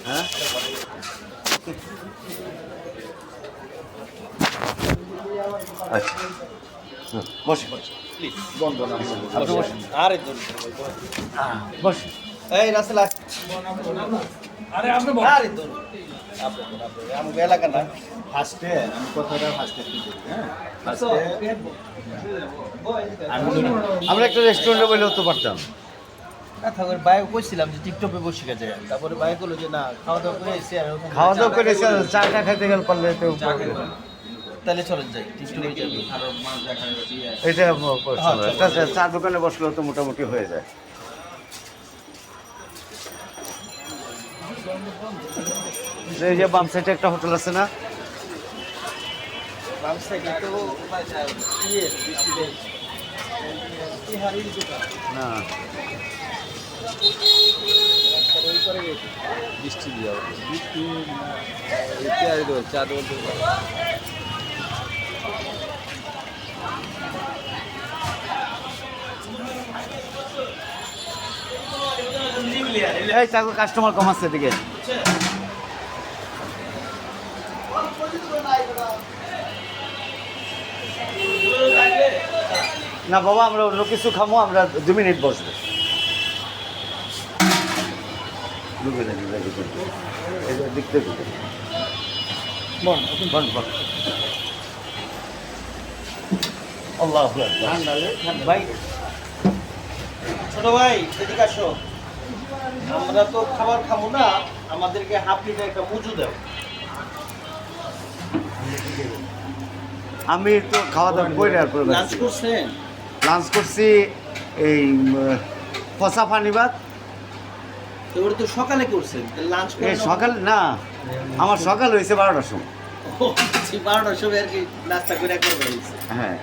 হ্যাঁ আচ্ছা বসে প্লিজ আপনি বসেন আরে বসে এই রাসেল আরে আপনি আরে আমাকে এলাকা না ফার্স্টে আমি কথাটা ফার্স্টে একটু বলি, হ্যাঁ আমরা একটা রেস্টুরেন্টে বলে হতে পারতাম কথা করে বাইরে কইছিলাম যে টিকটকে বসে গেছে তারপরে বাইরে করলো যে না খাওয়া দাওয়া করে এসে আর ওখানে খাওয়া দাওয়া করে চাটা খাইতে গেলে পারলে তো তাহলে চলেন যাই টিকটকে যাবি এটা একটা চা দোকানে বসলেও তো মোটামুটি হয়ে যায় এই যে বাম সাইডে একটা হোটেল আছে না বাম সাইডে তো ইয়ে বিহারির দোকান না ওই করে বৃষ্টি দিয়ে বৃষ্টি ইত্যাদি দেবো চা দেবো এই চাকু কাস্টমার কম আসছে এদিকে না বাবা আমরা অন্য কিছু খামো আমরা 2 মিনিট বসবো 2 মিনিট দেখতে বল আল্লাহ ভাই ছোট ভাই এদিকে আসো আমরা তো খাবার খাবো না আমাদেরকে হাফ লিটার একটা মুজু দাও আমি তো খাওয়া দাওয়া করে আর লাঞ্চ করছেন লাঞ্চ করছি এই কষা পানি ভাত তো ওটা তো সকালে করছেন লাঞ্চ করে এই সকাল না আমার সকাল হয়েছে 12টার সময় 12টার সময় আর কি নাস্তা করে একবার বেরিয়েছে হ্যাঁ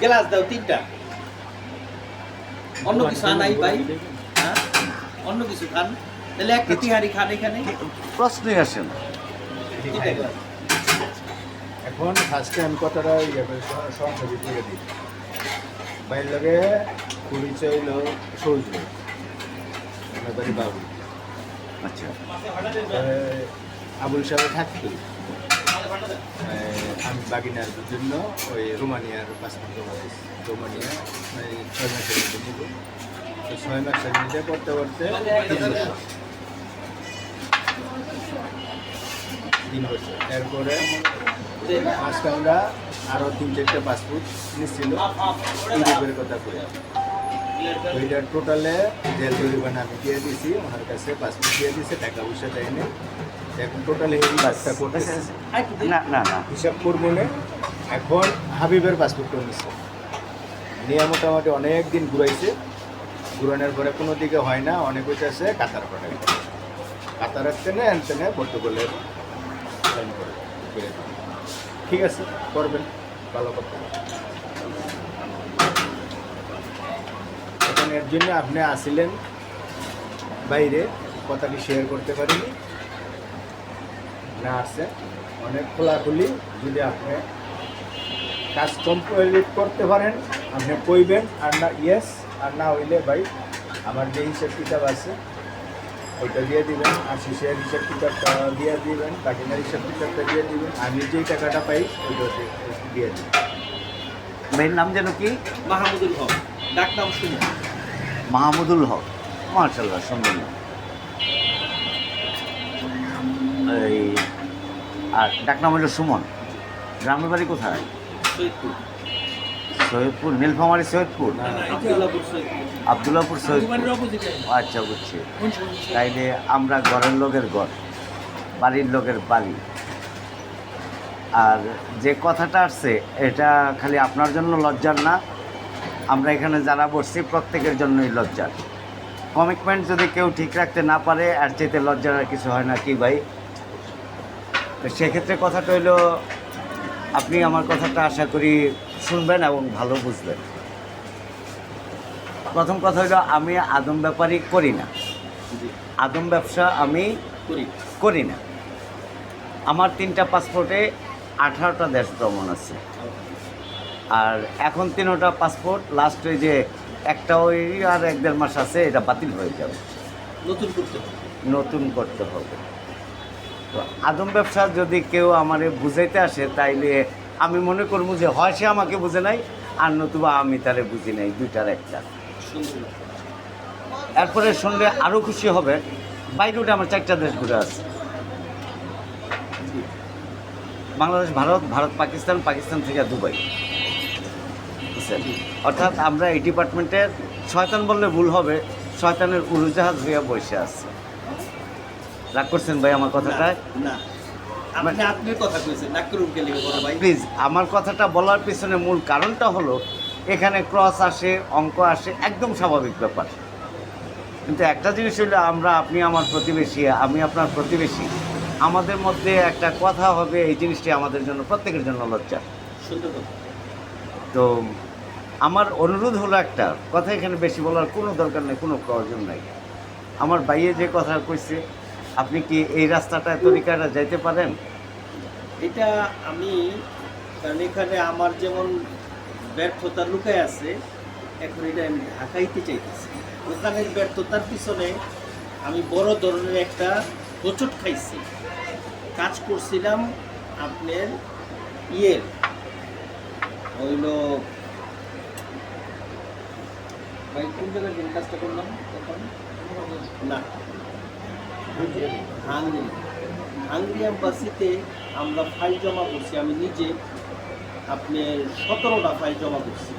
গ্লাস দাও 3টা অন্য কিছু আনাই ভাই হ্যাঁ অন্য কিছু খান তাহলে একটা তিহারি খান এখানে প্রশ্নই আসে না 3টা গ্লাস এখন ফার্স্টে আমি কথাটা সংক্ষেপে করে দিই বাইরের লগে পরিচয় হলো সৌজ আমার বাড়ি বাবু আচ্ছা আবুল সাহেব থাকতো আমি বাগিনার জন্য ওই রোমানিয়ার পাসপোর্ট জমা দিয়েছি রোমানিয়া 6 মাসের মধ্যে নিব তো 6 মাসের মধ্যে করতে করতে 3 বছর এরপরে আজকে আমরা আরও 3-4টা পাসপোর্ট নিচ্ছিল ইউরোপের কথা করে ওইটার টোটালে জেল জরিমানা আমি দিয়ে দিয়েছি ওনার কাছে পাসপোর্ট দিয়ে দিয়েছে টাকা পয়সা দেয়নি এখন টোটালে এই কাজটা করতেছে না না না হিসাব করবো না এখন হাবিবের পাসপোর্টটা নিচ্ছে নিয়ে মোটামুটি অনেক দিন ঘুরাইছে ঘুরানোর পরে কোনো দিকে হয় না অনেক হইতেছে কাতার পাঠাই কাতার রাখতে না আনতে না পর্তুগালে সাইন করে ঠিক আছে করবেন ভালো করতে এখন এর জন্য আপনি আসিলেন বাইরে কথাটি শেয়ার করতে পারিনি না আসছে অনেক খোলাখুলি যদি আপনি কাজ কমপ্লিট করতে পারেন আপনি কইবেন আর না ইয়েস আর না হইলে ভাই আমার যে হিসাব কিতাব আছে ওইটা দিয়ে দিবেন আর শিশের হিসাব কিতাবটা দিয়ে দিবেন কাকিনার হিসাব কিতাবটা দিয়ে দিবেন আমি যেই টাকাটা পাই ওইটা দিয়ে দিবেন মেয়ের নাম যেন কি মাহমুদুল হক ডাক নাম শুনুন মাহমুদুল হক মার্শাল্লাহ সুন্দর নাম এই আর ডাকনাম হলো সুমন গ্রামের বাড়ি কোথায় সৈয়দপুর সৈয়দপুর নীলফামারী সৈয়দপুর আব্দুল্লাহপুর সৈয়দপুর আবদুল্লাহপুর সৈয়দপুর আচ্ছা বুঝছি তাইলে আমরা ঘরের লোকের ঘর বাড়ির লোকের বাড়ি আর যে কথাটা আসছে এটা খালি আপনার জন্য লজ্জার না আমরা এখানে যারা বসছি প্রত্যেকের জন্যই লজ্জার কমিটমেন্ট যদি কেউ ঠিক রাখতে না পারে আর চাইতে লজ্জার আর কিছু হয় না কি ভাই তো সেক্ষেত্রে কথাটা হইলো আপনি আমার কথাটা আশা করি শুনবেন এবং ভালো বুঝবেন প্রথম কথা হলো আমি আদম ব্যাপারই করি না আদম ব্যবসা আমি করি না আমার 3টা পাসপোর্টে 18টা দেশ ভ্রমণ আছে আর এখন 3টা পাসপোর্ট লাস্ট ওই যে একটা ওই আর 1-1.5 মাস আছে, এটা বাতিল হয়ে যাবে, নতুন করতে হবে। নতুন করতে হবে। তো আদম ব্যবসা যদি কেউ আমারে বুঝাইতে আসে, তাইলে আমি মনে করবো যে হয় সে আমাকে বুঝে নাই, আর নতুবা আমি তারে বুঝি নাই, দুইটার একটা। সুন্দর। এরপরে শুনলে আরও খুশি হবে, বাইরে উঠে আমার 4টা দেশ ঘুরে আছে। বাংলাদেশ, ভারত, ভারত পাকিস্তান, পাকিস্তান থেকে দুবাই। বুঝছেন? অর্থাৎ আমরা এই ডিপার্টমেন্টের শয়তান বললে ভুল হবে, শয়তানের উড়োজাহাজ হইয়া বসে আছে। রাগ করছেন ভাই আমার কথাটা? না, আপনি আপনার কথা কইছেন, না করুন গেলে বড় ভাই। প্লিজ, আমার কথাটা বলার পিছনে মূল কারণটা হলো এখানে ক্রস আসে, অঙ্ক আসে, একদম স্বাভাবিক ব্যাপার। কিন্তু একটা জিনিস হলো, আমরা, আপনি আমার প্রতিবেশী, আমি আপনার প্রতিবেশী, আমাদের মধ্যে একটা কথা হবে, এই জিনিসটি আমাদের জন্য, প্রত্যেকের জন্য লজ্জা। সুন্দর কথা। তো আমার অনুরোধ হলো একটা কথা, এখানে বেশি বলার কোনো দরকার নেই, কোনো প্রয়োজন নাই। আমার ভাইয়ে যে কথা কইছে, আপনি কি এই রাস্তাটায় তরিকাটা যাইতে পারেন? এটা আমি, কারণ এখানে আমার যেমন ব্যর্থতা লুকায় আছে, এখন এটা আমি ঢাকাইতে চাইতেছি। ওখানের ব্যর্থতার পিছনে আমি বড় ধরনের একটা হোঁচট খাইছি। কাজ করছিলাম আপনার হইল, ভাই কোন জায়গায় দিন কাজটা করলাম তখন? না, হাঙ্গরি এম্বাসিতে আমরা ফাইল জমা করছি, আমি নিজে আপনার 17টা ফাইল জমা করছি।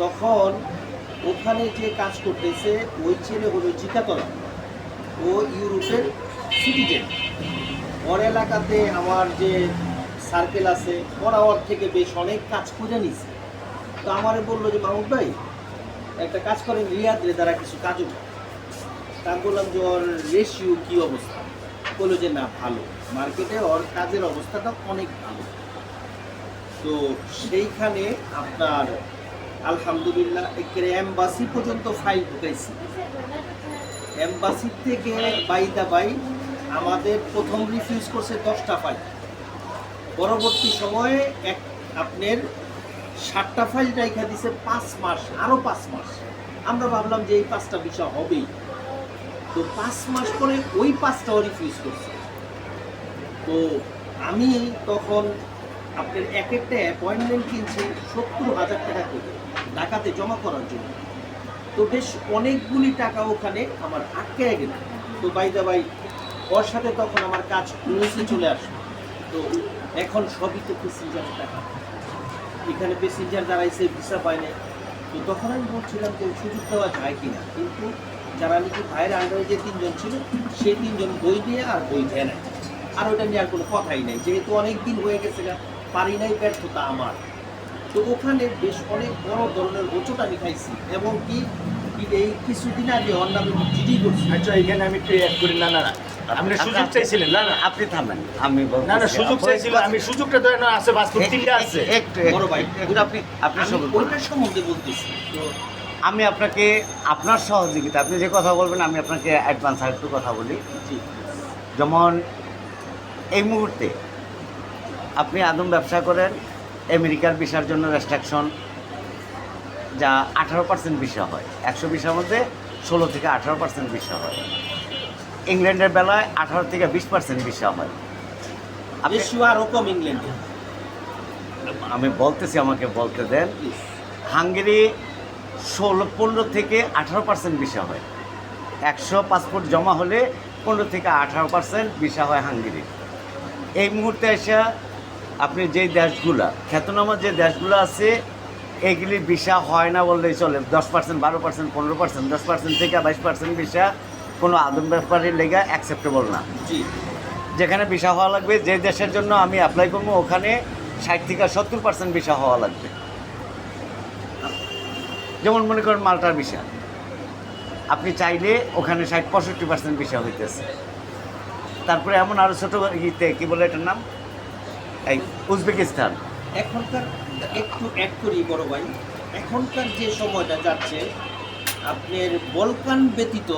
তখন ওখানে যে কাজ করতেছে ওই ছেলে হলো জিকাতলা, ও ইউরোপের সিটিজেন। ওর এলাকাতে আমার যে সার্কেল আছে, ওরা ওর থেকে বেশ অনেক কাজ করে নিছে। তো আমারে বললো যে মাহমুদ ভাই একটা কাজ করেন রিয়াদে, দ্বারা কিছু কাজও। তা বললাম যে ওর রেশিও কী অবস্থা? বললো যে না ভালো, মার্কেটে ওর কাজের অবস্থাটা অনেক ভালো। তো সেইখানে আপনার আলহামদুলিল্লাহ একেবারে এম্বাসি পর্যন্ত ফাইল ঢুকাইছি। এম্বাসির থেকে বাই আমাদের প্রথম রিফিউজ করছে 10টা ফাইল, পরবর্তী সময়ে আপনার 7টা ফাইল রেখা দিছে 5 মাস, আরও 5 মাস। আমরা ভাবলাম যে এই 5টা বিষয় হবেই। তো 5 মাস পরে ওই 5টাও রিফিউজ করছে। তো আমি তখন আপনার একটা অ্যাপয়েন্টমেন্ট কিনছি 70,000 টাকা করে ঢাকাতে জমা করার জন্য। তো বেশ অনেকগুলি টাকা ওখানে আমার আটকে গেল। তো বাই ওর সাথে তখন আমার কাজ ক্লোজে চলে আসলো। তো এখন সবই তো প্যাসেঞ্জারের টাকা, এখানে প্যাসেঞ্জার দাঁড়াইছে, ভিসা পায় না। তো তখন আমি বলছিলাম যে সুযোগ দেওয়া যায় কিনা, কিন্তু যারা নাকি ভাইয়ের আন্ডারে যে 3 জন ছিল, সেই 3 জন বই দিয়ে আর বই দেয় নাই, আর ওটা নিয়ে আর কোনো কথাই নেই, যেহেতু অনেক দিন হয়ে গেছে, পারি নাই, ব্যর্থতা আমার। তো ওখানে বেশ অনেক বড় ধরনের হোঁচট আমি খাইছি, এবং কি এই কিছুদিন আগে ওর নামে জিডি করছি। আচ্ছা, এখানে আমি একটু অ্যাড করি। না, আপনি সুযোগ চাইছিলেন? না, আপনি থামেন, আমি না, সুযোগ চাইছিলেন। আমি সুযোগটা তো না আছে, বাস 3টা আছে। একটু বড় ভাই, আপনি আমি ওইটার সম্বন্ধে বলতেছি। তো আমি আপনাকে আপনার সহযোগিতা, আপনি যে কথা বলবেন আমি আপনাকে অ্যাডভান্স আরেকটু কথা বলি। যেমন এই মুহূর্তে আপনি আদম ব্যবসা করেন, আমেরিকার ভিসার জন্য রেস্ট্রিকশন যা 18% ভিসা হয়, 100 ভিসার মধ্যে 16 থেকে 18% ভিসা হয়। ইংল্যান্ডের বেলায় 18 থেকে 20% ভিসা হয়। আরও কম ইংল্যান্ডে। আমি বলতেছি, আমাকে বলতে দেন। হাঙ্গেরি 15 থেকে 18% ভিসা হয়। 100 পাসপোর্ট জমা হলে 15 থেকে 18% ভিসা হয় হাঙ্গেরি। এই মুহূর্তে এসে আপনি যেই দেশগুলা, খ্যাতনামা যে দেশগুলো আছে, এগুলি ভিসা হয় না বললেই চলে। 10%, 12%, 15%, 10% থেকে 22% ভিসা কোনো আদম ব্যাপারের লেগে অ্যাকসেপ্টেবল না। যেখানে ভিসা হওয়া লাগবে, যে দেশের জন্য আমি অ্যাপ্লাই করবো, ওখানে 60 থেকে 70% ভিসা হওয়া লাগবে। যেমন মনে করেন মাল্টার ভিসা, আপনি চাইলে ওখানে 60-65% ভিসা হইতেছে। তারপরে এমন আরও ছোটো ইতে কী বলে এটার নাম, এই উজবেকিস্তান। এখনকার একটু অ্যাড করি বড় ভাই, এখনকার যে সময়টা যাচ্ছে, আপনার বলকান ব্যতীত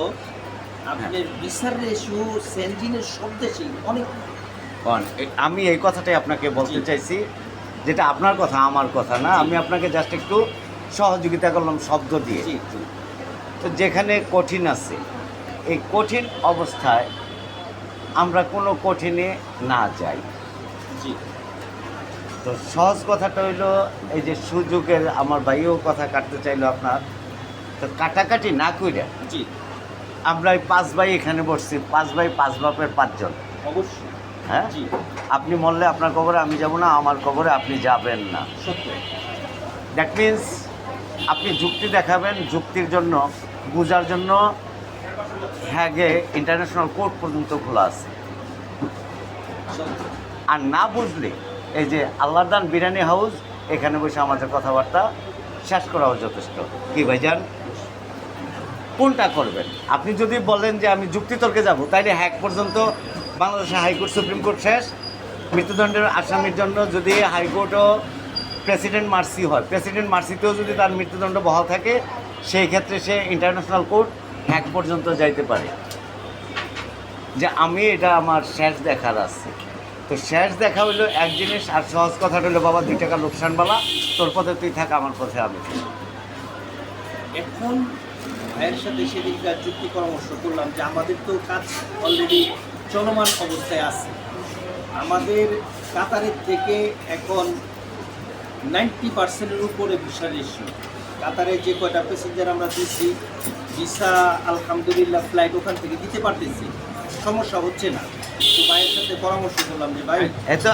আপনার ভিসার রেশিও সেনজিনের সব দেশেই অনেক। আমি এই কথাটাই আপনাকে বলতে চাইছি, যেটা আপনার কথা, আমার কথা না। আমি আপনাকে জাস্ট একটু সহযোগিতা করলাম শব্দ দিয়ে। জি জি তো যেখানে কঠিন আছে, এই কঠিন অবস্থায় আমরা কোনো কঠিনে না যাই। জি তো সহজ কথাটা হইলো, এই যে সুযোগের আমার ভাইও কথা কাটতে চাইলো আপনার, তো কাটাকাটি না কইরা জি আমরা এই 5 ভাই এখানে বসছি, 5 ভাই 5 বাপের 5 জন। অবশ্যই। হ্যাঁ, জি আপনি মরলে আপনার কবরে আমি যাব না, আমার কবরে আপনি যাবেন না। সত্য। দ্যাট মিন্স আপনি যুক্তি দেখাবেন, যুক্তির জন্য, বোঝার জন্য হ্যাগে ইন্টারন্যাশনাল কোর্ট পর্যন্ত খোলা আছে। সত্য। আর না বুঝলে এই যে আল্লাহর দান বিরিয়ানি হাউস, এখানে বসে আমাদের কথাবার্তা শেষ করাও যথেষ্ট। কি ভাইজান, কোনটা করবেন? আপনি যদি বলেন যে আমি যুক্তিতর্কে যাব, তাইলে হ্যাক পর্যন্ত বাংলাদেশের হাইকোর্ট, সুপ্রিম কোর্ট শেষ। মৃত্যুদণ্ডের আসামির জন্য যদি হাইকোর্টও প্রেসিডেন্ট মার্সি হয়, প্রেসিডেন্ট মার্সিতেও যদি তার মৃত্যুদণ্ড বহাল থাকে, সেই ক্ষেত্রে সে ইন্টারন্যাশনাল কোর্ট হ্যাক পর্যন্ত যাইতে পারে। যে আমি এটা আমার শেষ দেখার আছে। তো শেষ দেখা হইলো এক জিনিস, আর সহজ কথাটা হলো বাবা 2 টাকা লোকসানবালা, তোর পথে তুই থাক, আমার পথে আমি থাকি। এখন ভাইয়ের সাথে সেদিনকার যুক্তি পরামর্শ করলাম যে আমাদের তো কাজ অলরেডি চলমান অবস্থায় আছে। আমাদের কাতারের থেকে এখন 90% উপরে ভিসা রেশিও। কাতারে যে কয়টা প্যাসেঞ্জার আমরা দিচ্ছি, ভিসা আলহামদুলিল্লাহ ফ্লাইট ওখান থেকে দিতে পারতেছি, সমস্যা হচ্ছে না। তো ভাইয়ের সাথে পরামর্শ করলাম যে ভাই এতো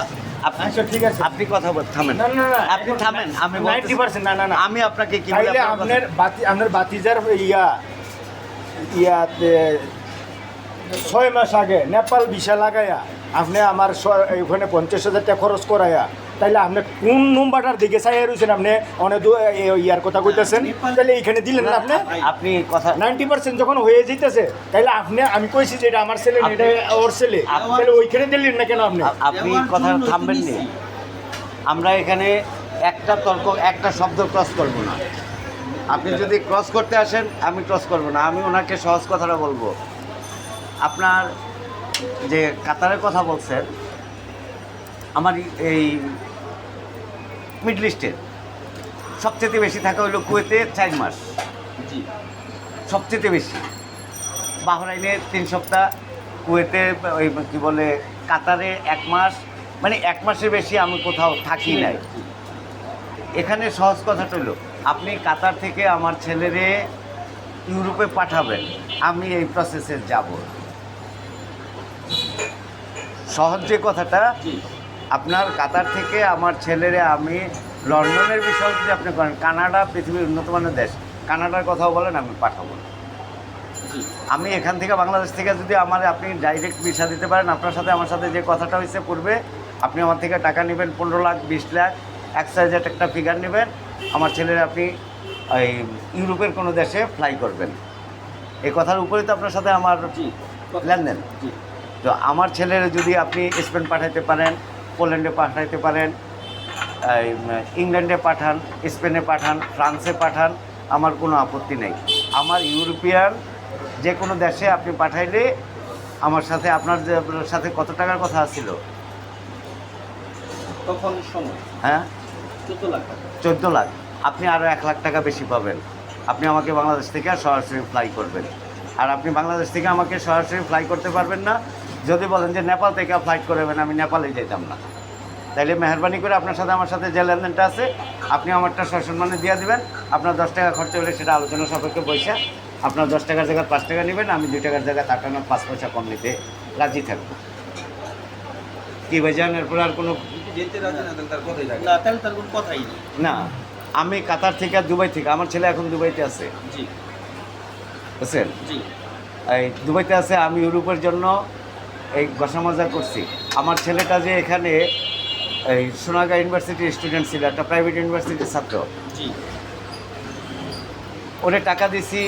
আপনি, আচ্ছা ঠিক আছে, আপনি কথা থামেন, না না না, আপনি থামেন, আমি 90% না না না, আমি আপনাকে কি বলি, তাইলে আপনার বাতিজার ইয়াতে 6 মাস আগে নেপাল ভিসা লাগাইয়া আপনি আমার ওখানে 50,000 টাকা খরচ করাইয়া, তাইলে আপনি কোন নম্বরটার দিকে চাইয়া রয়েছেন? আপনি অনেক ইয়ার কথা কইতেছেন, তাহলে এইখানে দিলেন না আপনি? আপনি কথা 90% যখন হয়ে যেতেছে, তাইলে আপনি, আমি কইছি যে এটা আমার ছেলে না, এটা ওর ছেলে, তাহলে ওইখানে দিলেন না কেন আপনি? আপনি কথা থামবেন না। আমরা এখানে একটা তর্ক, একটা শব্দ ক্রস করব না। আপনি যদি ক্রস করতে আসেন, আমি ক্রস করব না। আমি ওনাকে সহজ কথাটা বলবো। আপনার যে কাতারের কথা বলছেন, আমার এই মিডল ইস্টের সবচেয়ে বেশি থাকা হইলো কুয়েতে 4 মাস, জি সবচেয়ে বেশি। বাহরাইনে 3 সপ্তাহ, কুয়েতে ওই কী বলে কাতারে 1 মাস, মানে 1 মাসের বেশি আমি কোথাও থাকি নাই। এখানে সহজ কথাটা হলো, আপনি কাতার থেকে আমার ছেলেরে ইউরোপে পাঠাবেন, আমি এই প্রসেসে যাব। সহজ যে কথাটা, জি আপনার কাতার থেকে আমার ছেলেরে আমি লন্ডনের বিষয় যদি আপনি করেন, কানাডা পৃথিবীর উন্নত মানের দেশ, কানাডার কথাও বলেন, আমি পাঠাবো। জি আমি এখান থেকে বাংলাদেশ থেকে যদি আপনি ডাইরেক্ট ভিসা দিতে পারেন, আপনার সাথে আমার সাথে যে কথাটা হয়েছে পূর্বে, আপনি আমার থেকে টাকা নেবেন 15 লাখ 20 লাখ এক্সাইজেড একটা ফিগার নেবেন, আমার ছেলের আপনি এই ইউরোপের কোনো দেশে ফ্লাই করবেন। এই কথার উপরে তো আপনার সাথে আমার জি লেনদেন। জি তো আমার ছেলের যদি আপনি স্পেন পাঠাইতে পারেন, পোল্যান্ডে পাঠাইতে পারেন, ইংল্যান্ডে পাঠান, স্পেনে পাঠান, ফ্রান্সে পাঠান, আমার কোনো আপত্তি নেই। আমার ইউরোপিয়ান যে কোনো দেশে আপনি পাঠাইলে আমার সাথে, আপনার সাথে কত টাকার কথা ছিল তখন সময় হ্যাঁ? 14 লাখ টাকা। 14 লাখ। আপনি আরও 1 লাখ টাকা বেশি পাবেন। আপনি আমাকে বাংলাদেশ থেকে সরাসরি ফ্লাই করবেন। আর আপনি বাংলাদেশ থেকে আমাকে সরাসরি ফ্লাই করতে পারবেন না। যদি বলেন যে নেপাল থেকে ফ্লাইট করবেন, আমি নেপালে যেতাম না। তাইলে মেহরবানি করে আপনার সাথে আমার সাথে যে লেনদেনটা আছে, আপনি আমারটা সসম্মানে দিয়ে দেবেন। আপনার 10 টাকা খরচ হলে সেটা আলোচনা সাপেক্ষে পয়সা, আপনার 10 টাকার জায়গায় 5 টাকা নেবেন, আমি 2 টাকার জায়গায় 5 পয়সা কম নিতে রাজি থাকবো। কি ভাইজান, এরপরে আর কোনো না, তাহলে তার কোনো কথাই নেই। না? আমি কাতার থেকে, দুবাই থেকে, আমার ছেলে এখন দুবাইতে আছে, জি বুঝছেন? জি এই দুবাইতে আছে। আমি ইউরোপের জন্য এই গসা মজা করছি। আমার ছেলেটা যে এখানে এই সোনাগা ইউনিভার্সিটির স্টুডেন্ট ছিল, একটা প্রাইভেট ইউনিভার্সিটির ছাত্র, জি ওরে টাকা দিছি,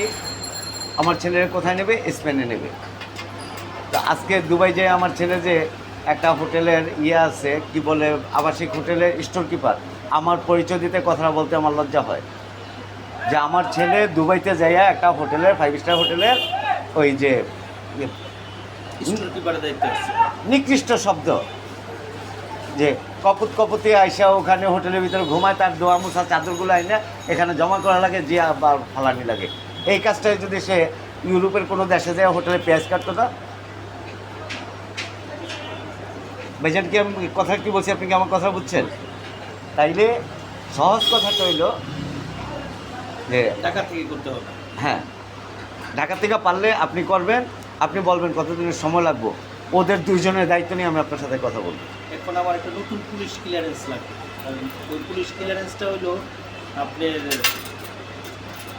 আমার ছেলের কোথায় নেবে? স্পেনে নেবে। তো আজকে দুবাই যে আমার ছেলে যে একটা হোটেলের আছে, কি বলে, আবাসিক হোটেলের স্টোর কিপার, আমার পরিচয় দিতে, কথা বলতে আমার লজ্জা হয় যে আমার ছেলে দুবাইতে যাইয়া একটা হোটেলের, 5 স্টার হোটেলের ওই যে স্টোর কিপারের দায়িত্ব আছে। নিকৃষ্ট শব্দ, যে কপুতি আইসা ওখানে হোটেলের ভিতরে ঘুমায়, তার দোয়া মুছা চাদরগুলো আইনা এখানে জমা করা লাগে, যে আবার ফালানি লাগে। এই কাজটাই যদি সে ইউরোপের কোনো দেশে যায় হোটেলে পেঁয়াজ কাটতো না। ভাইজান কি আমি কথা কি বলছি, আপনি কি আমার কথা বুঝছেন? তাইলে সহজ কথাটা হইল যে ঢাকা থেকে করতে হবে। হ্যাঁ, ঢাকা থেকে পারলে আপনি করবেন, আপনি বলবেন কতদিনের সময় লাগবো, ওদের দুইজনের দায়িত্ব নিয়ে আমি আপনার সাথে কথা বলবো। এখন আমার একটা নতুন পুলিশ ক্লিয়ারেন্স লাগবে। কারণ ওই পুলিশ ক্লিয়ারেন্সটা হলো আপনার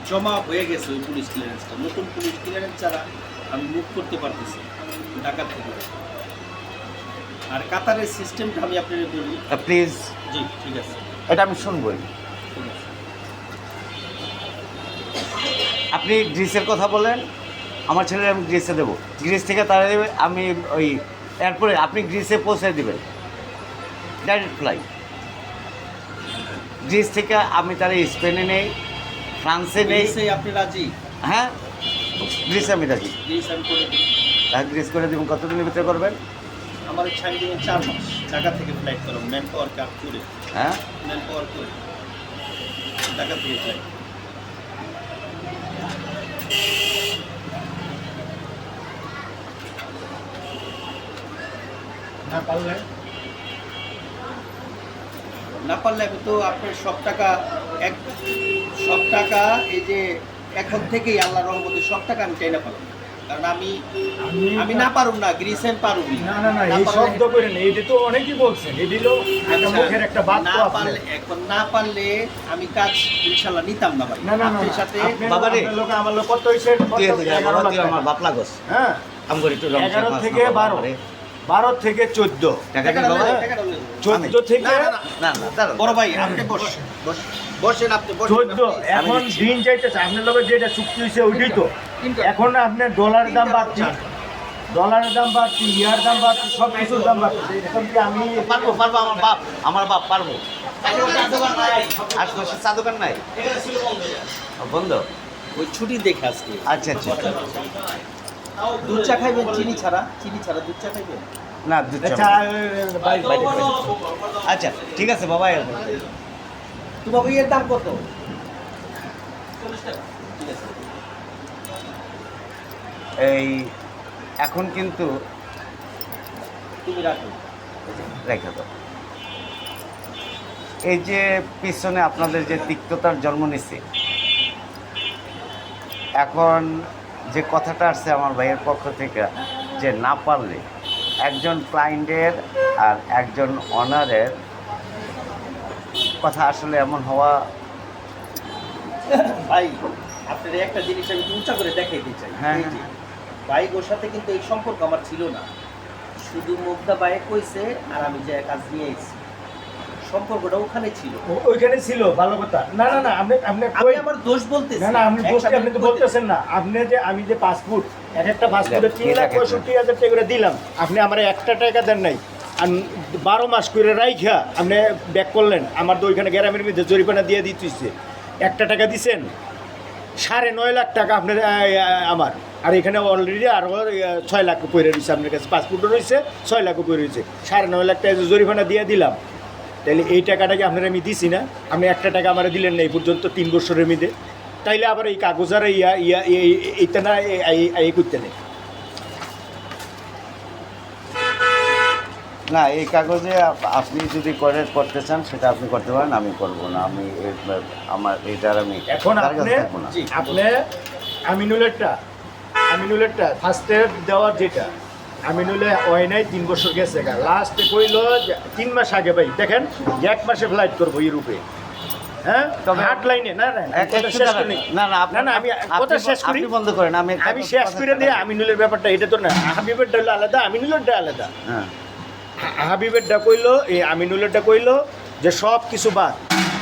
জমা হয়ে গেছে, ওই পুলিশ ক্লিয়ারেন্সটা। নতুন পুলিশ ক্লিয়ারেন্স ছাড়া আমি মুভ করতে পারতেছি ঢাকা থেকে। আর কাতারের সিস্টেমটা আমি আপনাদের বলি। প্লিজ, জি ঠিক আছে, এটা আমি শুনবই। ঠিক আছে। আপনি গ্রিসের কথা বলেন, আমার ছেলের আমি গ্রিসে দেবো, গ্রিস থেকে তারা দেবে, আমি ওই এরপরে আপনি গ্রিসে পৌঁছে দেবেন ডাইরেক্ট ফ্লাইট। গ্রিস থেকে আমি তারা স্পেনে নেই, ফ্রান্সে নেই। গ্রিসে আপনি রাজি? হ্যাঁ, গ্রিসে আমি রাজি। গ্রিস আমি করে দিই। হ্যাঁ, গ্রিস করে দেবেন। কতদিনের ভিতরে করবেন? আমার ছাড়ি দেবেন 4 মাস। ঢাকা থেকে ফ্লাইট করো, ম্যান পাওয়ার কাপ করে, হ্যাঁ, ম্যান পাওয়ার করে ঢাকা থেকে ফ্লাইট। না পারলে না পারলে আমি তো আপনার সব টাকা এই যে এখন থেকেই আল্লাহর রহমতে সব টাকা আমি চাই না পারলাম, কারণ আমি না পারুম না, গ্রিসেন পারুম না না না, এই শব্দ করেন, এইটা তো অনেকেই বলছেন, এটিলো একটা মুখের একটা বাদ তো না আপনার। পারলে, এখন না পারলে আমি কাজ ইনশাল্লাহ নিতাম না ভাই। না না না, আপনার সাথে বাবা রে, আপনার লোকে আমার লোক কত হইছে? তুই এদিকে আয়, বাবা, তুই 11 আমার বাপ লাগস। হ্যাঁ, আমি করি একটু রং 11 মাছ থেকে না, বাবা 12, রে। 12 থেকে 14, টাকা দিন বাবা। 14 থেকে না, না, না। না না, দাঁড়ান। বড় ভাই আপনি বসেন আপনি বসেন। 14। এখন দিন যাইতেছে, আপনার লোকের যেটা চুক্তি হয়েছে ওইটাই তো। এখন আপনার ডলারের দাম বাড়ছে, ডলারের দাম বাড়ছে, ইয়ার দাম বাড়ছে, সব কিছুর দাম বাড়ছে। এখন কি আমি পারবো আমার বাপ পারবো। আশপাশে চা দোকান নাই? বন্ধ? ওই ছুটি দেখে আজকে। আচ্ছা আচ্ছা। দুধ চা খাইবেন চিনি ছাড়া দুধ চা খাইবেন? না, দুধ চা চা না। বাইরে। আচ্ছা ঠিক আছে বাবা। তো বাবু এর দাম কত? 40 টাকা। ঠিক আছে। এই এখন কিন্তু তুমি রাখো। রেখে দাও। এই যে পিছনে আপনাদের যে তিক্ততার জন্ম নিচ্ছে, এখন যে কথাটা আসছে আমার ভাইয়ের পক্ষ থেকে, যে না পারলে একজন ক্লায়েন্টের আর একজন অনারের কথা আসলে এমন হওয়া। ভাই আপনার একটা জিনিস আমি উঁচা করে দেখাইতে চাই। হ্যাঁ, এই যে বাইক ওর সাথে কিন্তু এই সম্পর্ক আমার ছিল না, শুধু মুগ্ধা বাইক কইছে আর আমি যে কাজ নিয়ে এসেছি, সম্পর্কটা ওখানে ছিল। ওইখানে ছিল, ভালো কথা। না না না, আপনি আমি কই আমার দোষ বলতেছি না না, আপনি বলতে, আপনি তো বলতেছেন না। আপনি যে আমি যে পাসপোর্ট, একটা পাসপোর্টে 3,65,000 টাকা করে দিলাম, আপনি আমার একটা টাকা দেন নাই। আর 12 মাস করে রাইখা আপনি ব্যাক করলেন, আমার তো ওইখানে গ্রামের মধ্যে জরিমানা দিয়ে দিতেছে। একটা টাকা দিছেন, 9.5 লাখ টাকা আপনার আমার। আর এখানে অলরেডি আরও 6 লাখ পড়ে রয়েছে আপনার কাছে, পাসপোর্টও রয়েছে, 6 লাখও পড়ে রয়েছে। 9.5 লাখ টাকা জরিমানা দিয়ে দিলাম, তাইলে এই টাকাটাকে আপনার আমি দিছি না? আপনি একটা টাকা আমার দিলেন না এই পর্যন্ত 3 বছরের মধ্যে। তাইলে আবার এই কাগজ আর এইটা না এই করতে নেই। না, এই কাগজে আপনি যদি করতে চান সেটা আপনি করতে পারেন, আমি করব না। আমি আমার এটার আমি এখন তার কাছে আপনি থাকবো না। আপনি আমিনুলেরটা ফার্স্টে দেওয়ার যেটা, আমিনুলে হয় নাই 3 বছর গেছে গা। লাস্টে কইল 3 মাস আগে, ভাই দেখেন 1 মাসে ফ্লাইট করবো ইউরোপে। হ্যাঁ, তবে হাট লাইনে না না একটু শেষ দাঁড়ান। করি। না না, না না, আমি কথা শেষ করি। আপনি বন্ধ করেন। আমি শেষ করে দিয়ে আমিনুলের ব্যাপারটা, এটা তো না, হাবিবেরটা হলো আলাদা, আমিনুলেরটা আলাদা। হ্যাঁ, হাবিবেরটা কইলো, এই আমিনুলেরটা কইলো যে সব কিছু বাদ,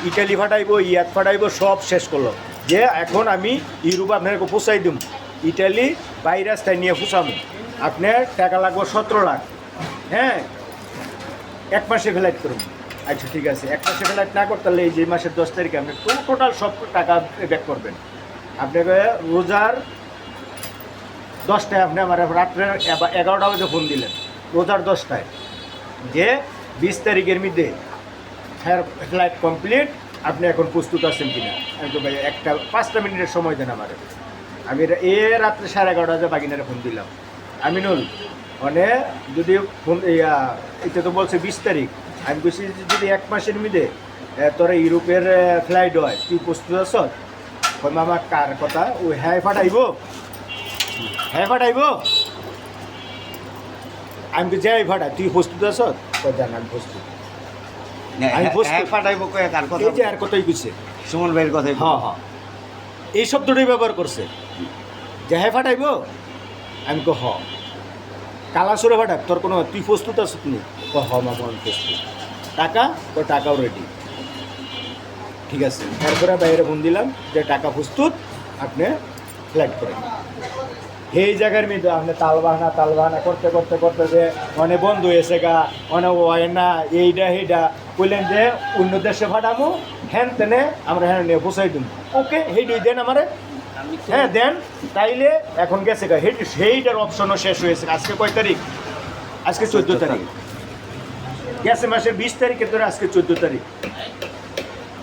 ইটালি ফাটাইবো, ইয়াত ফাটাইবো, সব শেষ করলো। যে এখন আমি ইউরোপ আপনাকে পোষাই দিম, ইটালি বাই রাস্তায় নিয়ে ফুসামো, আপনার টাকা লাগবো 17 লাখ। হ্যাঁ, 1 মাসে ফ্লাইট করুন। আচ্ছা ঠিক আছে, 1 মাসে ফ্লাইট না করতে পারলে এই যে মাসের 10 তারিখে আপনি টোটাল সব টাকা ব্যাক করবেন। আপনাকে রোজার 10টায় আপনি আমার রাত্রে 11টা বাজে ফোন দিলেন, রোজার 10টায়, যে 20 তারিখের মধ্যে ফ্লাইট কমপ্লিট, আপনি এখন প্রস্তুত আছেন কিনা? আমি তো ভাই 5টা মিনিটের সময় দেন আমার। আমি রাত্রে 11:30 বাগিনারে ফোন দিলাম, আমিনুল মানে যদি ফোন এটা তো বলছে 20 তারিখ, আমি বলছি যদি 1 মাসের মধ্যে তোরা ইউরোপের ফ্লাইট হয়, তুই প্রস্তুত আছ? মামা কার কথা? ওই হ্যাঁ ফাটাইব, হ্যাঁ ফাটাইব। আমি তো যাই ফাটা, তুই প্রস্তুত আছ? জান আমি প্রস্তুত। আমি প্রস্তুত। ফাটাইবো কয়ে কার কথা? এই যে আর কথাই বুঝছে, সুমন ভাইয়ের কথাই। হ্যাঁ হ্যাঁ, এই শব্দটাই ব্যবহার করছে যে হ্যাঁ ফাটাইব। আমি কো হ কালা সুরে ফাটাক, তোর কোনো তুই প্রস্তুত আস নি? হ মা কোন প্রস্তুত। টাকা তো টাকাও রেডি, ঠিক আছে। তারপরে বাইরে ফোন দিলাম যে টাকা প্রস্তুত, আপনি ফ্লাইট করেন। এই জায়গার মধ্যে আপনি তালবাহানা করতে করতে করতে যে অনেক বন্ধু এসে গা, অনেক হয় না এইটা সেইটা বললেন যে অন্য দেশে ফাটামো, হ্যান তেনে আমরা হ্যাঁ নিয়ে বসাই দিন। ওকে হেইটাই দেন আমারে, আমি তো হ্যাঁ দেন। তাইলে এখন গেছে গা সেইটার অপশনও শেষ হয়েছে। আজকে কয় তারিখ? আজকে 14 তারিখ। গেছে মাসের 20 তারিখে ধরে আজকে 14 তারিখ।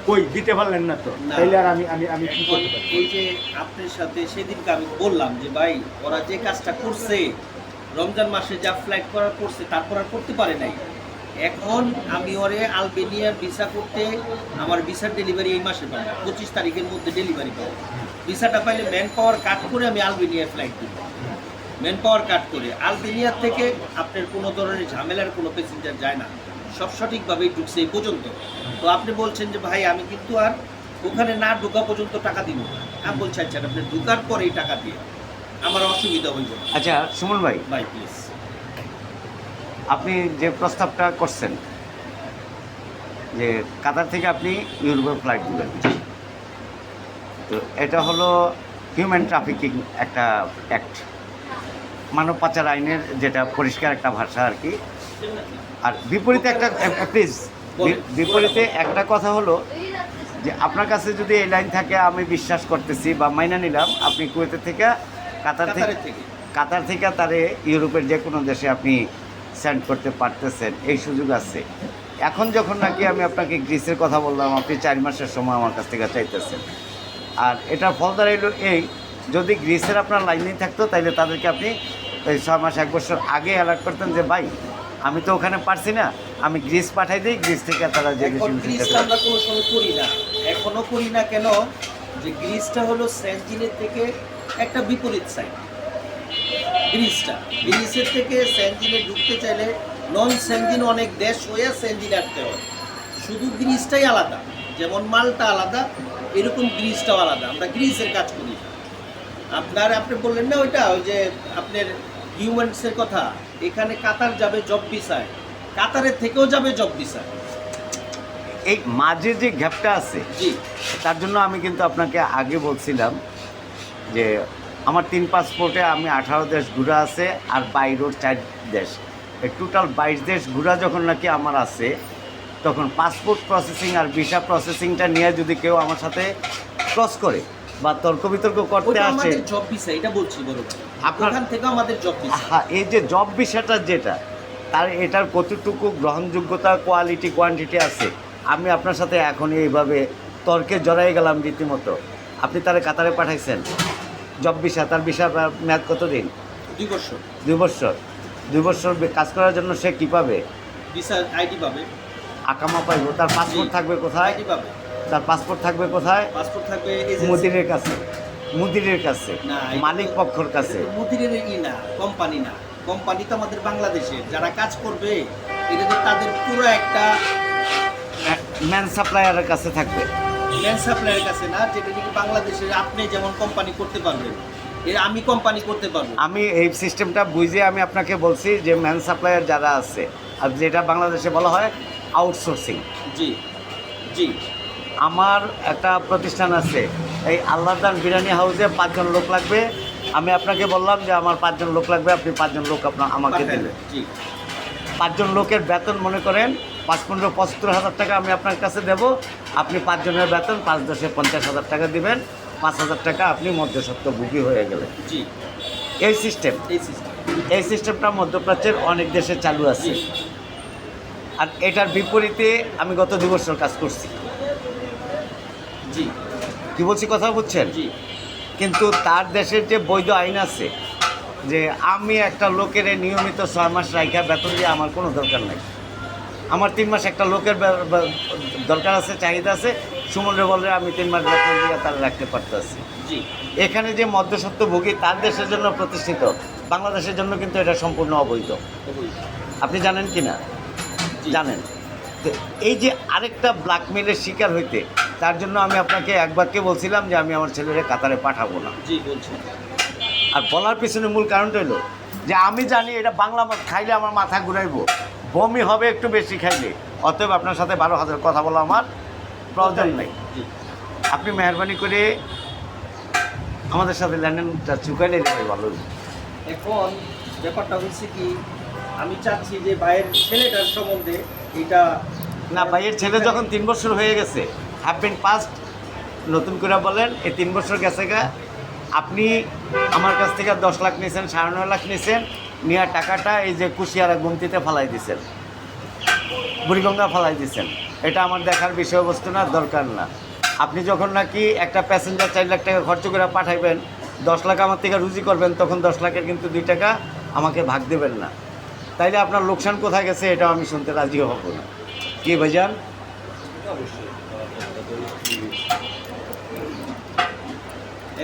কই দিতে পারলেন না তো? না। তাইলে আর আমি কি এখন করতে পারি? এই যে আপনার সাথে সেদিনকে আমি বললাম যে ভাই ওরা যে কাজটা করছে রমজান মাসে যা ফ্লাইট করার করছে তারপর আর করতে পারে নাই। এখন আমি ওরে আলবেনিয়ার ভিসা করতে, আমার ভিসার ডেলিভারি এই মাসে পাবো, 25 তারিখের মধ্যে ডেলিভারি পাবো। ভিসাটা পাইলে ম্যান পাওয়ার কাট করে আমি আলবেনিয়ার ফ্লাইট দিব, ম্যান পাওয়ার কাট করে। আলবেনিয়ার থেকে আপনার কোনো ধরনের ঝামেলার কোনো প্যাসেঞ্জার যায় না, সব সঠিকভাবেই ঢুকছে এই পর্যন্ত। তো আপনি বলছেন যে ভাই আমি কিন্তু আর ওখানে না ঢোকা পর্যন্ত টাকা দিব না। আমি বলছি আচ্ছা আপনি ঢোকার পরেই টাকা দিয়ে আমার অসুবিধা হইব না। আচ্ছা সুমন ভাই, ভাই প্লিজ। আপনি যে প্রস্তাবটা করছেন যে কাতার থেকে আপনি ইউরোপের ফ্লাইট দিবেন, তো এটা হলো হিউম্যান ট্রাফিকিং একটা অ্যাক্ট, মানব পাচার আইনের যেটা পরিষ্কার একটা ভাষা আর কি। আর বিপরীতে একটা প্লিজ, বিপরীতে একটা কথা হলো যে আপনার কাছে যদি এই লাইন থাকে, আমি বিশ্বাস করতেছি বা মাইনা নিলাম, আপনি কুয়েতের থেকে কাতারের থেকে কাতার থেকে তারে ইউরোপের যে কোনো দেশে আপনি সেন্ড করতে পারতেছেন, এই সুযোগ আছে। এখন যখন নাকি আমি আপনাকে গ্রিসের কথা বললাম, আপনি 4 মাসের সময় আমার কাছ থেকে চাইতেছেন, আর এটার ফল দাঁড়াইল এই, যদি গ্রিসের আপনার লাইনেই থাকতো তাহলে তাদেরকে আপনি এই 6 মাস 1 বছর আগে অ্যালার্ট করতেন যে ভাই আমি তো ওখানে পারছি না, আমি গ্রিস পাঠাই দিই, গ্রিস থেকে তারা যে এখন গ্রিসটা আমরা কোনো সময় করি না, এখনো করি না। কেন? যে গ্রিসটা হলো সেনজিনের থেকে একটা বিপরীত সাইড। গ্রিসের থেকে সেনজিনে ঢুকতে চাইলে নন সেনজিন অনেক দেশ হয়ে সেনজিনে আসতে হয়। শুধু গ্রিসটাই আলাদা, যেমন মালটা আলাদা, এরকম গ্রিসটাও আলাদা। আমরা গ্রিসের কাজ করি না। আপনি বললেন না ওইটা, ওই যে আপনার হিউম্যানসের কথা, এখানে কাতার যাবে জব ভিসায়, কাতারের থেকেও যাবে জব ভিসায়। এই মাঝে যে গ্যাপটা আছে, জি তার জন্য আমি কিন্তু আপনাকে আগে বলছিলাম যে আমার 3 পাসপোর্টে আমি 18 দেশ ঘোরা আছে, আর বাইরের 4 দেশ, এই টোটাল 22 দেশ ঘোরা যখন নাকি আমার আছে, তখন পাসপোর্ট প্রসেসিং আর ভিসা প্রসেসিংটা নিয়ে যদি কেউ আমার সাথে ক্রস করে বা তর্ক বিতর্ক করতে ওটা আসে, আমাদের জব ভিসা, এটা বলছি বড় আপনার- ওখান থেকে আমাদের জব ভিসা। হ্যাঁ, এই যে জব ভিসাটা যেটা, তার এটার কতটুকু গ্রহণযোগ্যতা, কোয়ালিটি, কোয়ান্টিটি আছে, আমি আপনার সাথে এখনই এইভাবে তর্কে জড়াই গেলাম রীতিমতো। আপনি তারা কাতারে পাঠাইছেন জব ভিসা, তার ভিসা মেয়াদ কতদিন? 2 বছর 2 বছর। 2 বছর কাজ করার জন্য সে কী পাবে? ভিসা আইডি পাবে, আকামা পাইব। তার পাসপোর্ট থাকবে কোথায়? আইডি পাবে, তার পাসপোর্ট থাকবে কোথায়? পাসপোর্ট থাকবে এজেন্সি। মুদিরের কাছে, মুদিরের কাছে, না, এটা মালিক তো- পক্ষর কাছে। এটা তো মুদিরের না, কোম্পানি না। কোম্পানি তো আমাদের বাংলাদেশের, যারা কাজ করবে এটা তো তাদের পুরো একটা ম্যান সাপ্লায়ারের কাছে থাকবে। ম্যান সাপ্লাইয়ের কাছে না, যেটা নাকি বাংলাদেশের আপনি যেমন কোম্পানি করতে পারবেন, এর আমি কোম্পানি করতে পারবো। আমি এই সিস্টেমটা বুঝে আমি আপনাকে বলছি যে ম্যান সাপ্লায়ার যারা আছে, আর যেটা বাংলাদেশে বলা হয় আউটসোর্সিং। জি জি আমার একটা প্রতিষ্ঠান আছে, এই আল্লাহদান বিরিয়ানি হাউসে 5 জন লোক লাগবে। আমি আপনাকে বললাম যে আমার 5 জন লোক লাগবে, আপনি 5 জন লোক আমাকে পাঠান। দিলেন। জি 5 জন লোকের বেতন মনে করেন 5-15-75,000 টাকা আমি আপনার কাছে দেব। আপনি 5 জনের বেতন 5-10-এ 50,000 টাকা দিবেন, 5,000 টাকা আপনি মধ্যস্বত্বভোগী হয়ে গেলেন। জি এই সিস্টেম, এই সিস্টেম। এই সিস্টেমটা মধ্যপ্রাচ্যের অনেক দেশে চালু আছে। জি আর এটার বিপরীতে আমি গত 2 বছর কাজ করছি। জি কি বলছি কথা বুঝছেন? জি কিন্তু তার দেশের যে বৈধ আইন আছে যে আমি একটা লোকের নিয়মিত 6 মাস রাইখা বেতন দিয়ে আমার কোনো দরকার নাই। আমার 3 মাস একটা লোকের দরকার আছে, চাহিদা আছে, সুমনরে বললে আমি 3 মাস বেতন দিয়ে তারা রাখতে পারতেছি। জি এখানে যে মধ্যস্বত্বভোগী তার দেশের জন্য প্রতিষ্ঠিত, বাংলাদেশের জন্য কিন্তু এটা সম্পূর্ণ অবৈধ। আপনি জানেন কি না? জি। জানেন। তো এই যে আরেকটা ব্ল্যাকমেলের শিকার হইতে, তার জন্য আমি আপনাকে এক বাক্যে বলছিলাম যে আমি আমার ছেলেরে কাতারে পাঠাবো না। জি বলছেন। আর বলার পিছনে মূল কারণটা হলো যে আমি জানি এটা বাংলা মদ খাইলে আমার মাথা ঘুরাইবো, বমি হবে একটু বেশি খাইলে, অতএব আপনার সাথে 12,000 কথা বলা আমার প্রয়োজন নেই। জি আপনি মেহরবানি করে আমাদের সাথে লেনদেনটা চুকাইলে ভাই ভালো হইব। এখন ব্যাপারটা হচ্ছে কি, আমি চাচ্ছি যে ভাইয়ের ছেলেটার সম্বন্ধে এটা না, ভাইয়ের ছেলে যখন 3 বছর হয়ে গেছে, হ্যাপেন পাস্ট, নতুন করে বলেন এই 3 বছর গেছে গা, আপনি আমার কাছ থেকে 10 লাখ নিয়েছেন, 9.5 লাখ নিয়েছেন, নেওয়ার টাকাটা এই যে কুশিয়ারা গুমতিতে ফালাই দিয়েছেন, বুড়িগঙ্গা ফালাই দিয়েছেন। এটা আমার দেখার বিষয়বস্তু না, দরকার না। আপনি যখন নাকি একটা প্যাসেঞ্জার 4 লাখ টাকা খরচ করে পাঠাইবেন, 10 লাখ আমার থেকে রুজি করবেন, তখন 10 লাখের কিন্তু 2 টাকা আমাকে ভাগ দেবেন না। তাইলে আপনার লোকসান কোথায় গেছে এটাও আমি শুনতে রাজি হব না। কি ভাইজান?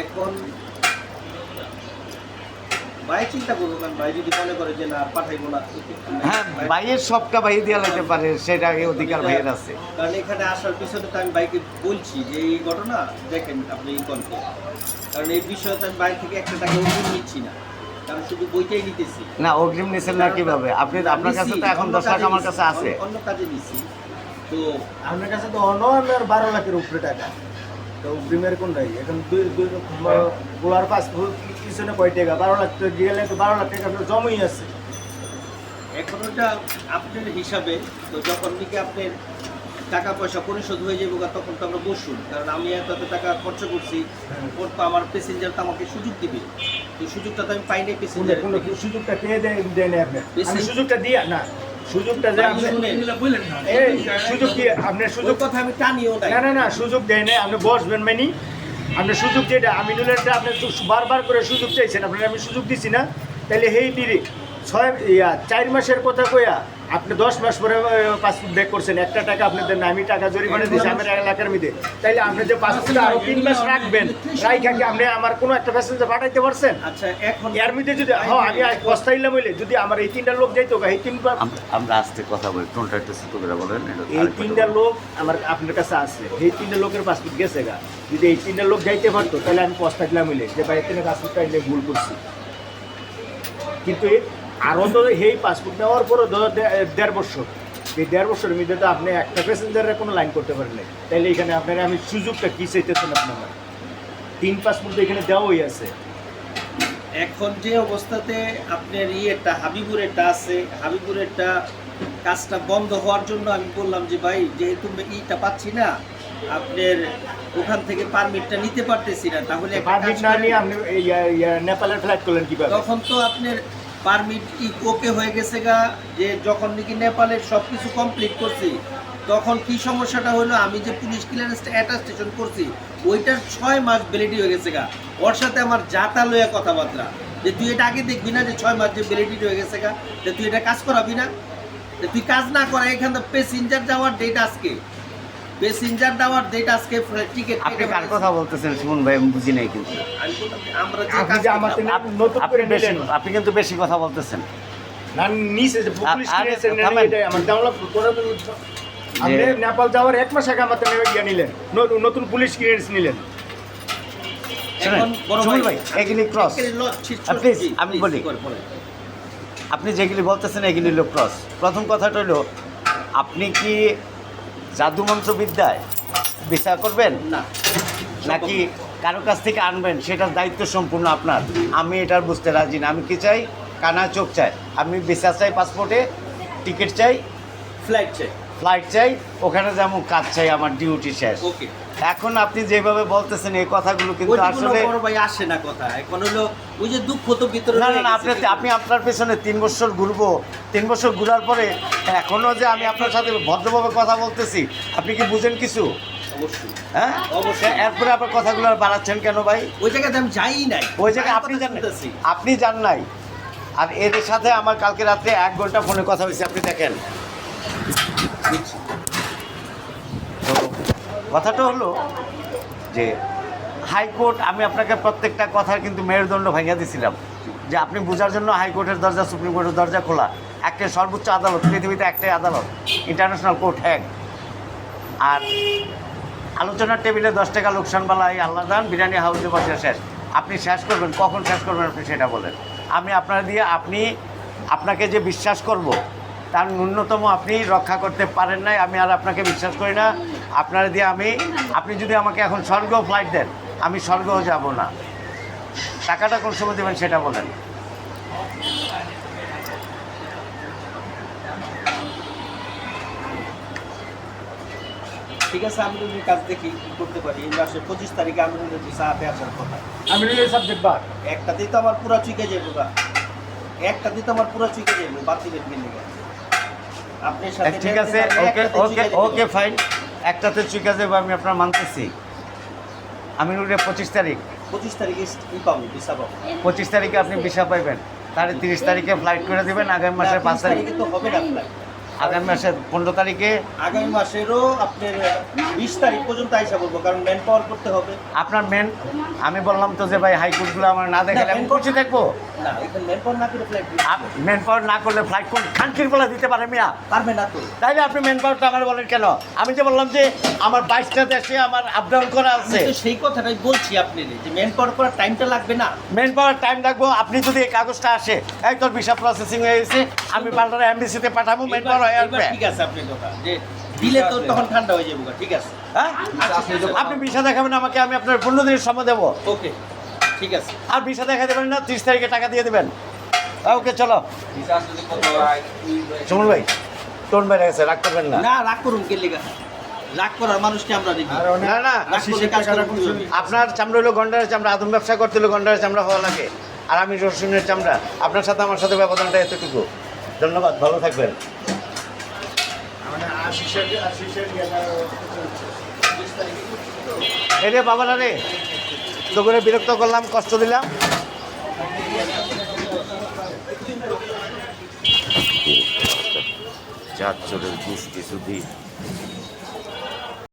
এখন ভাই চিন্তা করবো, কারণ ভাই যদি মনে করে যে না পাঠাইবো না, হ্যাঁ, ভাইয়ের সবটা ভাই দিয়ে লাইতে পারে, সেটা অধিকার ভাইয়ের আছে। কারণ এখানে আসার পিছনে তো আমি ভাইকে বলছি যে এই ঘটনা দেখেন আপনি এই কনকে, কারণ এই বিষয়ে তো আমি বাইরে থেকে একটা টাকা অগ্রিম নিচ্ছি না, কারণ শুধু বইটাই নিতেছি। না, অগ্রিম নিছেন না কিভাবে? আপনি আপনার কাছে তো এখন 10 লাখ আমার কাছে আছে। অন্য কাজে নিচ্ছি তো। আপনার কাছে তো অন্য আমার 12 লাখের উপরে টাকা, তো অগ্রিমের কোন নাই। এখন গোলার পাস পিছনে কয় টাকা, 12 লাখ টাকা গেলে তো 12 লাখ টাকা আপনার জমাই আছে। এখন ওটা আপনার হিসাবে, তো যখন নাকি আপনার টাকা পয়সা পরিশোধ হয়ে যাবো তখন তো আমরা বসুন, কারণ আমি এত টাকা খরচ করছি, ওর তো আমার প্যাসেঞ্জার তো আমাকে সুযোগ দিবে, তো সুযোগটা তো আমি পাইনি প্যাসেঞ্জার। কোনো সুযোগটা পেয়ে দেয় না আপনি, আমি সুযোগটা দিয়া না, সুযোগটা যে আপনি বললেন না এই সুযোগ কি আপনার সুযোগ কথা আমি টানিও নাই। না না না সুযোগ দেয় না, আপনি বসবেন মানি আপনার সুযোগ যেটা আমিনুলেরটা আপনি বারবার করে সুযোগ চাইছেন, আপনার আমি সুযোগ দিছি না, তাহলে হেই দিদি 4 মাসের কথা কইয়া আপনি 10 মাস পরে পাসপোর্ট ব্যাক করছেন, একটা টাকা আপনি দেন না, আমি টাকা জরিমানা দিয়েছি আমার এলাকার মধ্যে, তাইলে আপনি যে পাসপোর্ট আরো 3 মাস রাখবেন, রাইখা কি আপনি আমার কোনো একটা প্যাসেঞ্জার পাঠাইতে পারছেন? আচ্ছা এখন এর মধ্যে যদি আমি পস্তাইলাম হইলে যদি আমার এই 3টা লোক যাইতো, এই 3টা আমরা আস্তে কথা বলি, টোনটা একটু ছোট করে বলেন। এই 3টা লোক আমার আপনার কাছে আছে, এই 3টা লোকের পাসপোর্ট গেছে গা, যদি এই 3টা লোক যাইতে পারতো তাহলে আমি পস্তাইলাম হইলে যে ভাই এখানে পাসপোর্টটা এনে ভুল করছি। কিন্তু আরও তো এই পাসপোর্ট নেওয়ার পরও 1.5 বছর, এই 1.5 বছরের মধ্যে তো আপনি একটা প্যাসেঞ্জারের কোনো লাইন করতে পারেন নাই, তাইলে এখানে আপনার আমি সুযোগটা কী চাইতেছেন? আপনার 3 পাসপোর্ট তো এখানে দেওয়াই আছে। এখন যে অবস্থাতে আপনার ইয়েটা হাবিবুরেরটা আছে, হাবিবুরেরটা কাজটা বন্ধ হওয়ার জন্য আমি বললাম যে ভাই যেহেতু ইটা পাচ্ছি না, আপনার ওখান থেকে পারমিটটা নিতে পারতেছি না, তাহলে একটা পারমিট কাজ না করেন। নিয়ে আপনি নেপালের ফ্লাইট করলেন কীভাবে? তখন তো আপনার পারমিট ওকে হয়ে গেছে গা, যে যখন নাকি নেপালের সব কিছু কমপ্লিট করছি, তখন কি সমস্যাটা হলো, আমি যে পুলিশ ক্লিয়ারেন্সটা অ্যাটাস্টেশন করছি ওইটার 6 মাস ভ্যালিডিটি হয়ে গেছে গা। ওর সাথে আমার যাতা লইয়া কথাবার্তা যে তুই এটা আগে দেখবি না যে 6 মাস যে ভ্যালিডিটি হয়ে গেছে গা, যে তুই এটা কাজ করাবি না, যে তুই কাজ না করা এখান থেকে প্যাসেঞ্জার যাওয়ার ডেট আজকে, প্যাসেঞ্জার যাওয়ার ডেট আজকে, ফ্লাইট আপনি কার কথা বলতেছেন সুমন ভাই? আমি বুঝি নাই কিন্তু। আমরা যে আপনি কাজ যে আমার করলাম, নতুন করে নিলেন আপনি কিন্তু বেশি কথা বলতেছেন। না নিচে যে পুলিশ আরে, ক্লিয়ারেন্স থামেন। এটাই আমার ডাউনলোড করে আপনি নেপাল যাওয়ার 1 মাস আগে আমার ইয়ে নিলেন, নতুন পুলিশ ক্লিয়ারেন্স নিলেন। এখন বড় সুমন ভাই, এগুলি ক্রস। প্লিজ আমি বলি, আপনি যেগুলি বলতেছেন এগুলি হলো ক্রস। প্রথম কথাটা হলো, আপনি কি জাদু মন্ত্রবিদ্যায় বিচার করবেন না নাকি কারো কাছ থেকে আনবেন, সেটার দায়িত্ব সম্পূর্ণ আপনার। আমি এটার বুঝতে রাজি না। আমি কি চাই? কানা চোখ চাই। আমি ভিসা চাই, পাসপোর্টে টিকিট চাই, ফ্লাইট চাই। ফ্লাইট চাই, ওখানে যেমন কাজ চাই, আমার ডিউটি শেষ। ওকে এখন আপনি যেভাবে বলতেছেন এই কথাগুলো কিন্তু ওইটা কোনো আসলে বড় ভাই আসে না কথা, এখন হলো ওই যে দুঃখ তো ভিতরে না না রয়ে না গেছে। আপনি আপনি আপনার পেছনে 3 বছর ঘুরবো, 3 বছর ঘুরার পরে এখনো যে আমি আপনার সাথে ভদ্রভাবে কথা বলতেছি, আপনি কি বুঝেন কিছু? অবশ্যই হ্যাঁ অবশ্যই। এরপরে আপনার কথাগুলো আর বাড়াচ্ছেন কেন ভাই? ওই জায়গাতে আমি যাই নাই, ওই জায়গায় আমি আপনি কথা যান নাই। শুনতেছি। আপনি যান নাই। আর এদের সাথে আমার কালকে রাত্রে 1 ঘন্টা ফোনে কথা হয়েছে, আপনি দেখেন। বুঝছি। তো কথাটা হলো যে হাইকোর্ট, আমি আপনাকে প্রত্যেকটা কথার কিন্তু মেরুদণ্ড ভাঙিয়ে দিয়েছিলাম যে আপনি বোঝার জন্য হাইকোর্টের দরজা, সুপ্রিম কোর্টের দরজা খোলা। একটা সর্বোচ্চ আদালত, পৃথিবীতে একটাই আদালত, ইন্টারন্যাশনাল কোর্ট হ্যাগ। আর আলোচনার টেবিলে 10 টাকা লোকসানবালা এই আল্লাহ দান বিরিয়ানি হাউসে বসে শেষ। আপনি শেষ করবেন, কখন শেষ করবেন আপনি সেটা বলেন। আমি আপনার দিয়ে আপনাকে যে বিশ্বাস করব তার ন্যূনতম আপনি রক্ষা করতে পারেন নাই। আমি আর আপনাকে বিশ্বাস করি না। আপনার দিয়ে আপনি যদি আমাকে এখন স্বর্গেও ফ্লাইট দেন, আমি স্বর্গেও যাব না। টাকাটা কোন সময় দেবেন সেটা বলেন। ঠিক আছে, আমি যদি কাজ দেখি কি করতে পারি। এই মাসের 25 তারিখে আমি যদি ভিসাতে আসার কথা, আমি সাবজেক্ট বার একটাতেই তো আমার পুরা চুকে যাবো গা, একটাতেই তো আমার পুরা চুকে যাবো বাতিলের মিলে গেছে। আপনার সাথে ঠিক আছে, ওকে ওকে ওকে ফাইন। একটাতে চুকে যাবো, আমি আপনার মানতেছি। আমি 25 তারিখ, 25 তারিখে কি পাবো, ভিসা পাবো। 25 তারিখে আপনি ভিসা পাইবেন, তাহলে 30 তারিখে ফ্লাইট করে দেবেন। আগামী মাসের 5 তারিখে, তো হবে না flight। আগামী মাসের 15 তারিখে আগামী মাসেরও আপনার 20 তারিখ পর্যন্ত আইসা বলবো, কারণ ম্যান পাওয়ার করতে হবে। আপনার আমি বললাম তো যে ভাই হাইকোর্টগুলো আমার না দেখালে আমি খুশি থাকবো। না, এখানে ম্যান পাওয়ার না করে ফ্লাইট ম্যান পাওয়ার না করলে ফ্লাইট কোন কান্ট্রির বলা দিতে পারে মিয়া? পারবে না তো। তাইলে আপনি ম্যান পাওয়ারটা আমার বলেন কেন? আমি যে বললাম যে আমার 22টা দেশে আমার আপ ডাউন করা আছে। আমি তো সেই কথাটাই বলছি আপনার, যে ম্যান পাওয়ার করার টাইমটা লাগবে না। ম্যান পাওয়ার টাইম লাগবো। আপনি যদি এই কাগজটা আসে, এই তোর ভিসা প্রসেসিং হয়ে গেছে, আমি পাল্টারে এমবিসিতে পাঠাবো, ম্যান পাওয়ার হয়ে এবার আসবে। ঠিক আছে আপনার কথা, যে দিলে তো তখন ঠান্ডা হয়ে যাবো গা, ঠিক আছে। হ্যাঁ, আপনি ভিসা দেখাবেন আমাকে, আমি আপনার 15 দিনের সময় দেবো। ওকে, ঠিক আছে। আর ভিসা দেখা দেবেন না, 30 তারিখে টাকা দিয়ে দেবেন। ওকে চলো। সুমন ভাই, টোন বাইরে গেছে, রাগ করবেন না। না, রাগ করুন কে লেগা, রাগ করার মানুষকে আমরা দেখি। না না, রাগ করলে কাজ করা ভুল হবে। আপনার চামড়া হলো গন্ডারের চামড়া, আদম ব্যবসা করতে হলে গন্ডারের চামড়া হওয়া লাগে। আর আমি রসুনের চামড়া। আপনার সাথে আমার সাথে ব্যবধানটা এতটুকু। ধন্যবাদ, ভালো থাকবেন। এরে বাবারা রে, তো করে বিরক্ত করলাম, কষ্ট দিলাম। চার চোরের গোষ্ঠী শুধু